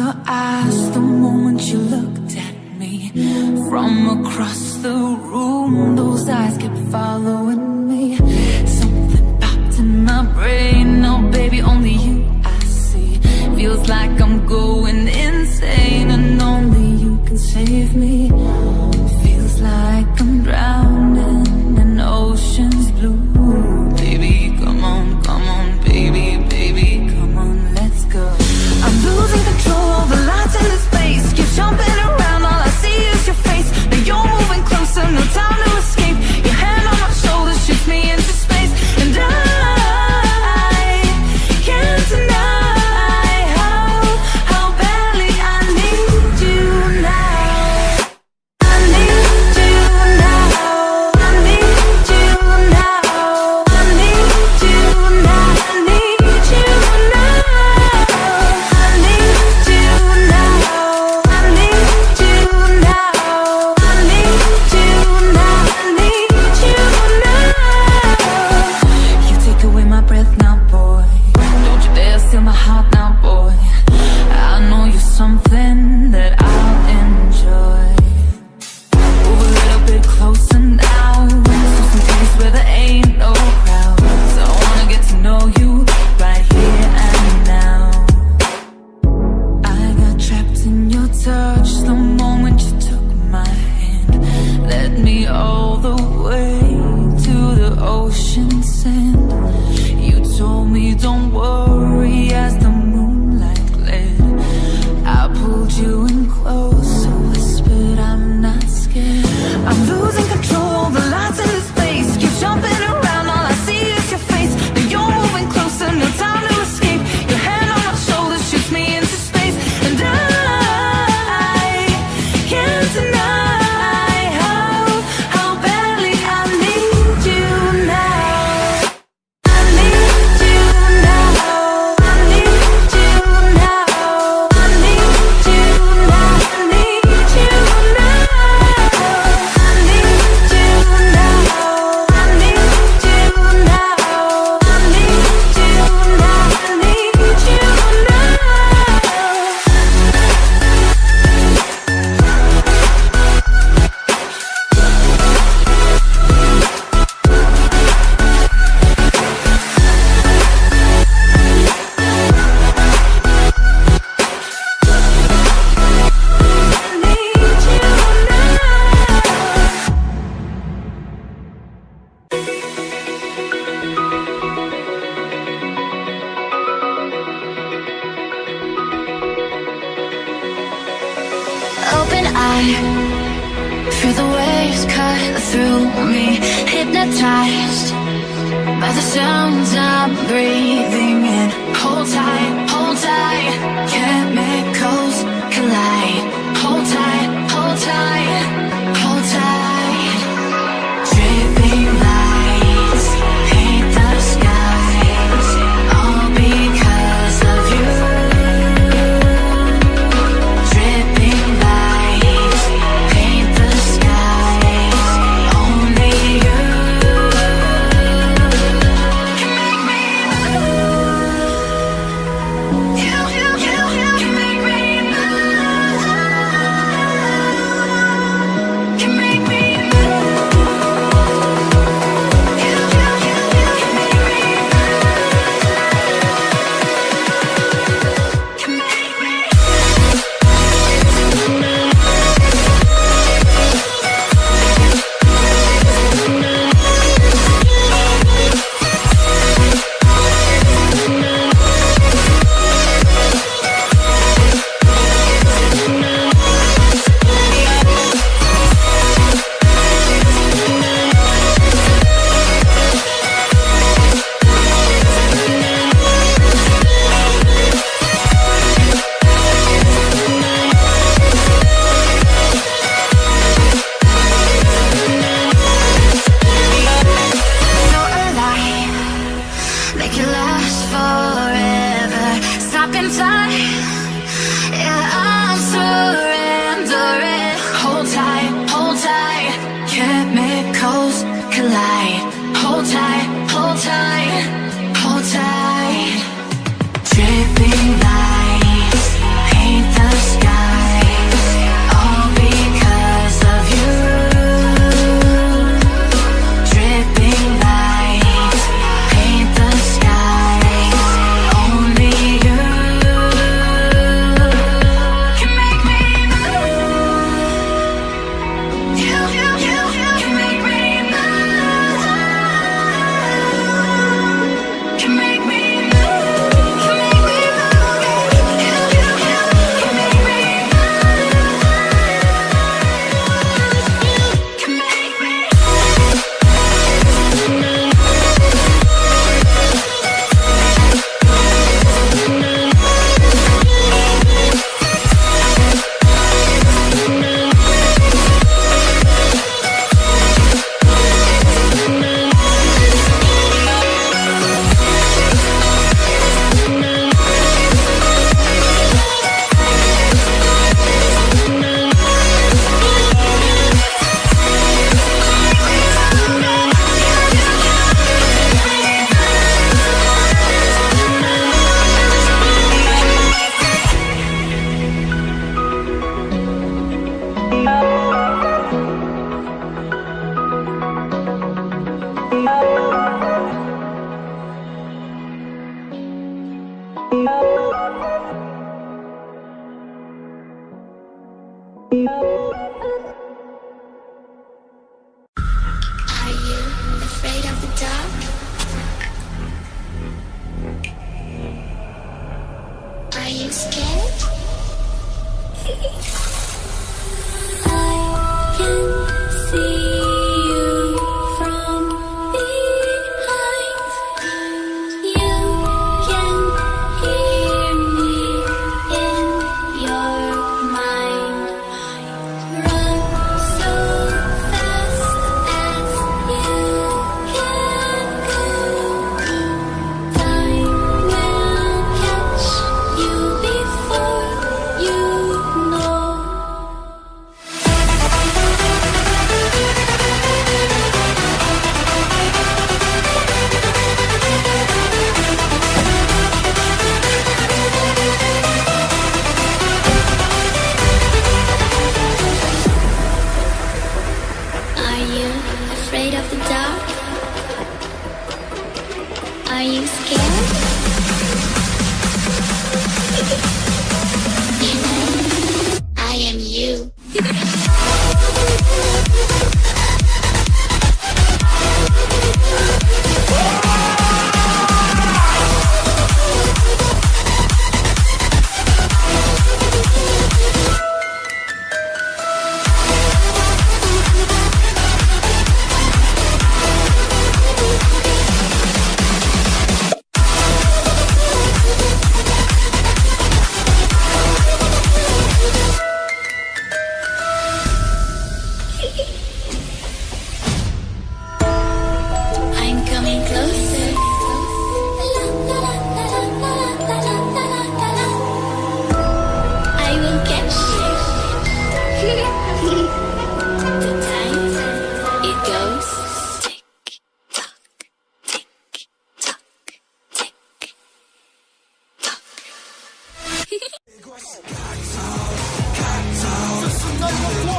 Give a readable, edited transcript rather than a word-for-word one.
your eyes the moment you looked at me. From across the room, those eyes kept following me. Something popped in my brain. Oh baby, only you I see. Feels like I'm going insane, and only you can save me. Feels like I'm drowning in ocean's blue. Baby, come on, baby, baby, come on, let's go. I'm losing control of the lights in this place. Keep jumping around, all I see is your face. Now you're moving closer, no time to escape. Your hand on my shoulder shoots me into space, and I can't deny how badly I need you now. I need you now. I need you now. I need you now. I need you now. I need you now. I need you now. I need you now. I need you now. You take away my breath now, boy. Don't you dare steal my heart now, boy. I know you're something that I'll enjoy. Move a little bit closer now, to some place where there ain't no crowds. I wanna get to know you right here and now. I got trapped in your touch the moment you took my hand. Led me all the way to the ocean sand. You told me don't worry as the moonlight glared. I pulled you in close, whispered I'm not scared. I'm losing control, the lights in this place keep jumping around, all I see is your face. Now you're moving closer, no time to escape. Your hand on my shoulder shoots me into space, and I can't deny how badly I need you now. I need you now. I need you now. I need you now. I need you now. I need you now. I need you now. I need you now. I need you now. Open eye, feel the waves cut through me. Hypnotized by the sounds I'm breathing in. Hold tight, chemicals collide. Hold tight, hold tight, hold tight. Dripping lights paint the skies, all because of you. Dripping lights paint the skies, only you can make me. You Are you afraid of the dark? Are you scared? I can see you from behind. You can hear me in your mind. Run so fast as you can go. Time will catch you before you know. Are you afraid of the dark? Are you scared? I am you. I'm coming closer. I will catch you. The time it goes tick tock, tick tock, tick tock.这是那个我